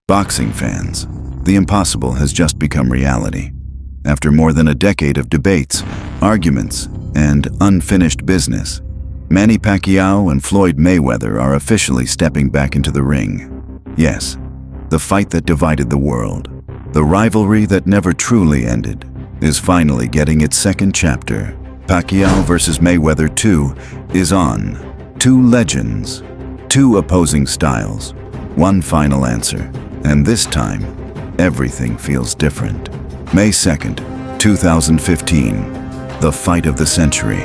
Boxing fans, the impossible has just become reality. After more than a decade of debates, arguments, and unfinished business, Manny Pacquiao and Floyd Mayweather are officially stepping back into the ring. Yes, the fight that divided the world, the rivalry that never truly ended, is finally getting its second chapter. Pacquiao vs. Mayweather 2 is on. Two legends, two opposing styles, one final answer. And this time, everything feels different. May 2nd, 2015, the fight of the century.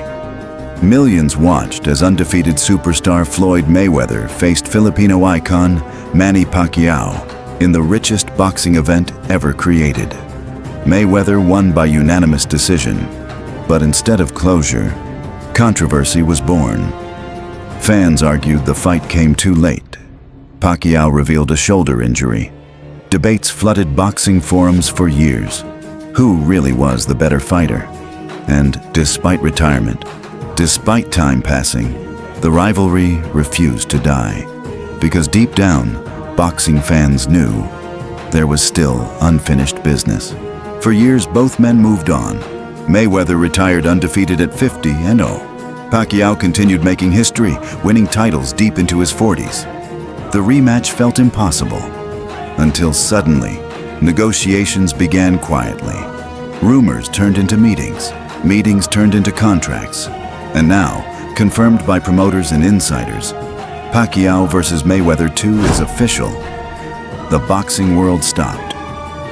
Millions watched as undefeated superstar Floyd Mayweather faced Filipino icon Manny Pacquiao in the richest boxing event ever created. Mayweather won by unanimous decision, but instead of closure, controversy was born. Fans argued the fight came too late. Pacquiao revealed a shoulder injury. Debates flooded boxing forums for years. Who really was the better fighter? And despite retirement, despite time passing, the rivalry refused to die. Because deep down, boxing fans knew there was still unfinished business. For years, both men moved on. Mayweather retired undefeated at 50-0. Pacquiao continued making history, winning titles deep into his 40s. The rematch felt impossible, until suddenly, negotiations began quietly. Rumors turned into meetings, meetings turned into contracts, and now, confirmed by promoters and insiders, Pacquiao vs. Mayweather 2 is official. The boxing world stopped,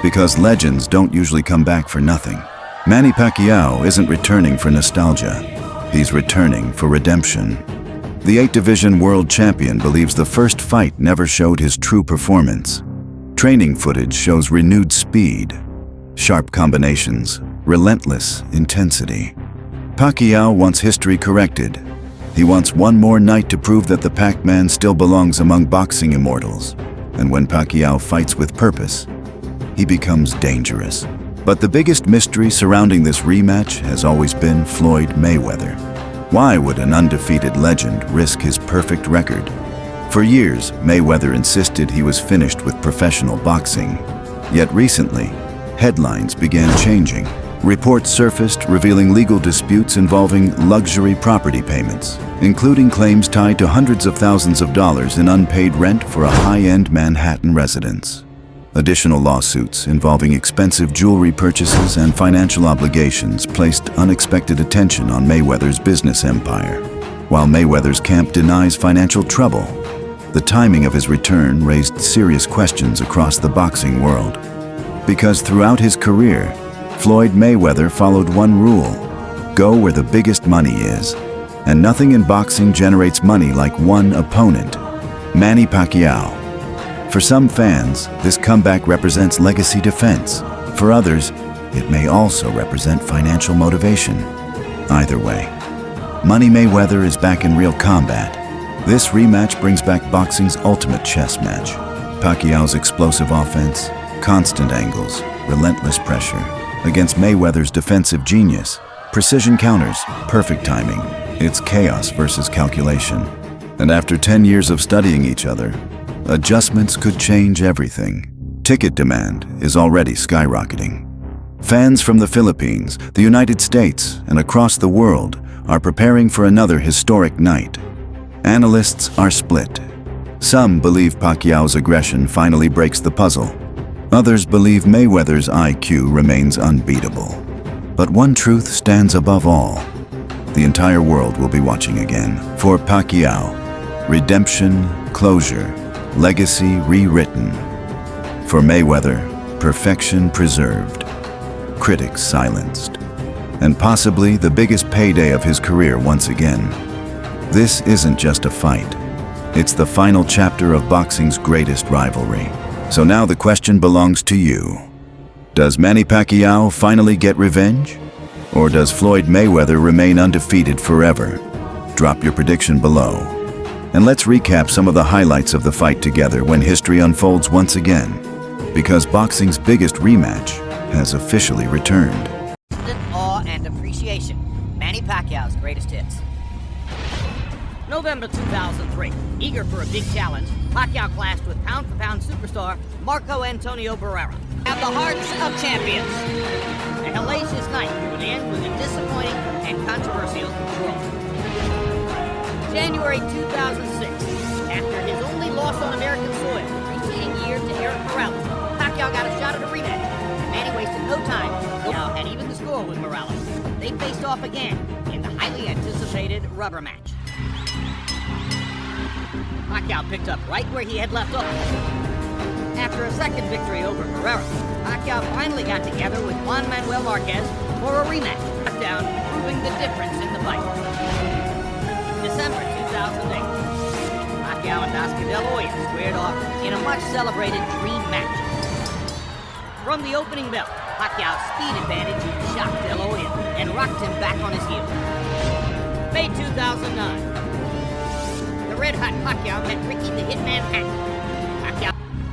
because legends don't usually come back for nothing. Manny Pacquiao isn't returning for nostalgia, he's returning for redemption. The 8-division world champion believes the first fight never showed his true performance. Training footage shows renewed speed, sharp combinations, relentless intensity. Pacquiao wants history corrected. He wants one more night to prove that the Pac-Man still belongs among boxing immortals. And when Pacquiao fights with purpose, he becomes dangerous. But the biggest mystery surrounding this rematch has always been Floyd Mayweather. Why would an undefeated legend risk his perfect record? For years, Mayweather insisted he was finished with professional boxing. Yet recently, headlines began changing. Reports surfaced revealing legal disputes involving luxury property payments, including claims tied to hundreds of thousands of dollars in unpaid rent for a high-end Manhattan residence. Additional lawsuits involving expensive jewelry purchases and financial obligations placed unexpected attention on Mayweather's business empire. While Mayweather's camp denies financial trouble, the timing of his return raised serious questions across the boxing world. Because throughout his career, Floyd Mayweather followed one rule: go where the biggest money is. And nothing in boxing generates money like one opponent, Manny Pacquiao. For some fans, this comeback represents legacy defense. For others, it may also represent financial motivation. Either way, Manny Mayweather is back in real combat. This rematch brings back boxing's ultimate chess match. Pacquiao's explosive offense, constant angles, relentless pressure, against Mayweather's defensive genius, precision counters, perfect timing. It's chaos versus calculation. And after 10 years of studying each other, adjustments could change everything. Ticket demand is already skyrocketing. Fans from the Philippines, the United States, and across the world are preparing for another historic night. Analysts are split. Some believe Pacquiao's aggression finally breaks the puzzle. Others believe Mayweather's IQ remains unbeatable. But one truth stands above all. The entire world will be watching again. For Pacquiao, redemption, closure, legacy rewritten. For Mayweather, perfection preserved, critics silenced, and possibly the biggest payday of his career once again. This isn't just a fight. It's the final chapter of boxing's greatest rivalry. So now the question belongs to you. Does Manny Pacquiao finally get revenge? Or does Floyd Mayweather remain undefeated forever? Drop your prediction below. And let's recap some of the highlights of the fight together when history unfolds once again. Because boxing's biggest rematch has officially returned. Awe and appreciation. Manny Pacquiao's greatest hits. November 2003. Eager for a big challenge, Pacquiao clashed with pound-for-pound superstar Marco Antonio Barrera. Have the hearts of champions. A hellacious night would end with a disappointing and controversial draw. January 2006. After his only loss on American soil the preceding year to Eric Morales, Pacquiao got a shot at a rematch, and Manny wasted no time. Pacquiao had even the score with Morales. They faced off again in the highly anticipated rubber match. Pacquiao picked up right where he had left off. After a second victory over Barrera, Pacquiao finally got together with Juan Manuel Marquez for a rematch, down, proving the difference in the fight. December 2008, Pacquiao and Oscar De La Hoya squared off in a much-celebrated dream match. From the opening bell, Pacquiao's speed advantage shocked De La Hoya and rocked him back on his heels. May 2009. The red-hot Pacquiao met Ricky the Hitman Hatton.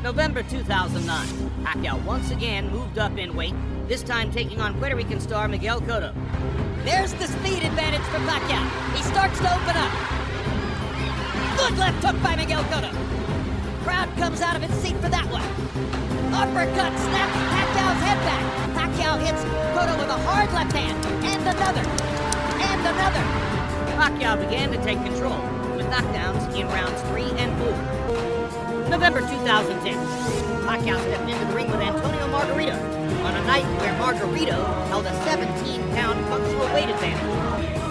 November 2009. Pacquiao once again moved up in weight, this time taking on Puerto Rican star Miguel Cotto. There's the speed advantage for Pacquiao. He starts to open up. Good left hook by Miguel Cotto. Crowd comes out of its seat for that one. Uppercut snaps Pacquiao's head back. Pacquiao hits Cotto with a hard left hand. And another. And another. Pacquiao began to take control with knockdowns in rounds 3 and 4. November 2010. Pacquiao stepped into the ring with Antonio Margarito on a night where Margarito held a 17-pound functional weight advantage.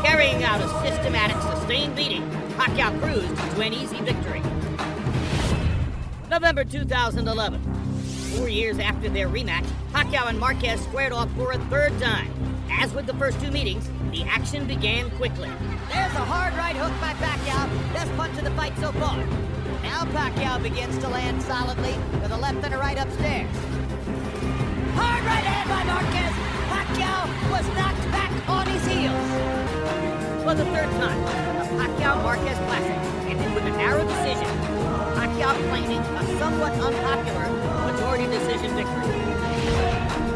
Carrying out a systematic, sustained beating, Pacquiao cruised to an easy victory. November 2011. 4 years after their rematch, Pacquiao and Marquez squared off for a third time. As with the first two meetings, the action began quickly. There's a hard right hook by Pacquiao. Best punch of the fight so far. Now Pacquiao begins to land solidly with a left and a right upstairs. Hard right hand by Marquez. Pacquiao was knocked back on his heels. For the third time, the Pacquiao-Marquez classic ended with a narrow decision. Pacquiao claiming a somewhat unpopular majority decision victory.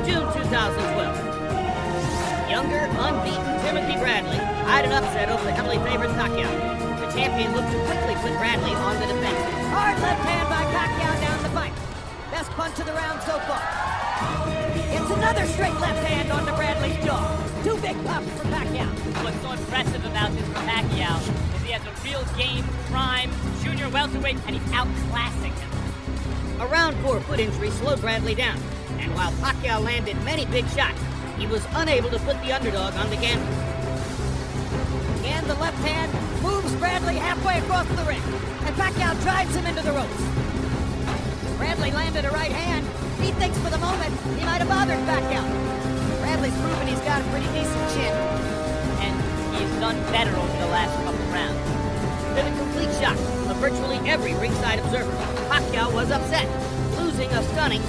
June 2012. Younger, unbeaten Timothy Bradley eyed an upset over the heavily favored Pacquiao. The champion looked to quickly put Bradley on the defense. Hard left hand by Pacquiao down the pipe. Best punch of the round so far. It's another straight left hand onto Bradley's jaw. Two big pops for Pacquiao. What's so impressive about this for Pacquiao is he has a real game, prime, junior welterweight, and he's outclassing him. A round 4 foot injury slowed Bradley down, and while Pacquiao landed many big shots, he was unable to put the underdog on the canvas. And the left hand moves Bradley halfway across the ring, and Pacquiao drives him into the ropes. Bradley landed a right hand. He thinks for the moment he might have bothered Pacquiao. Bradley's proven he's got a pretty decent chin. And he's done better over the last couple rounds. To the complete shock of virtually every ringside observer, Pacquiao was upset, losing a stunning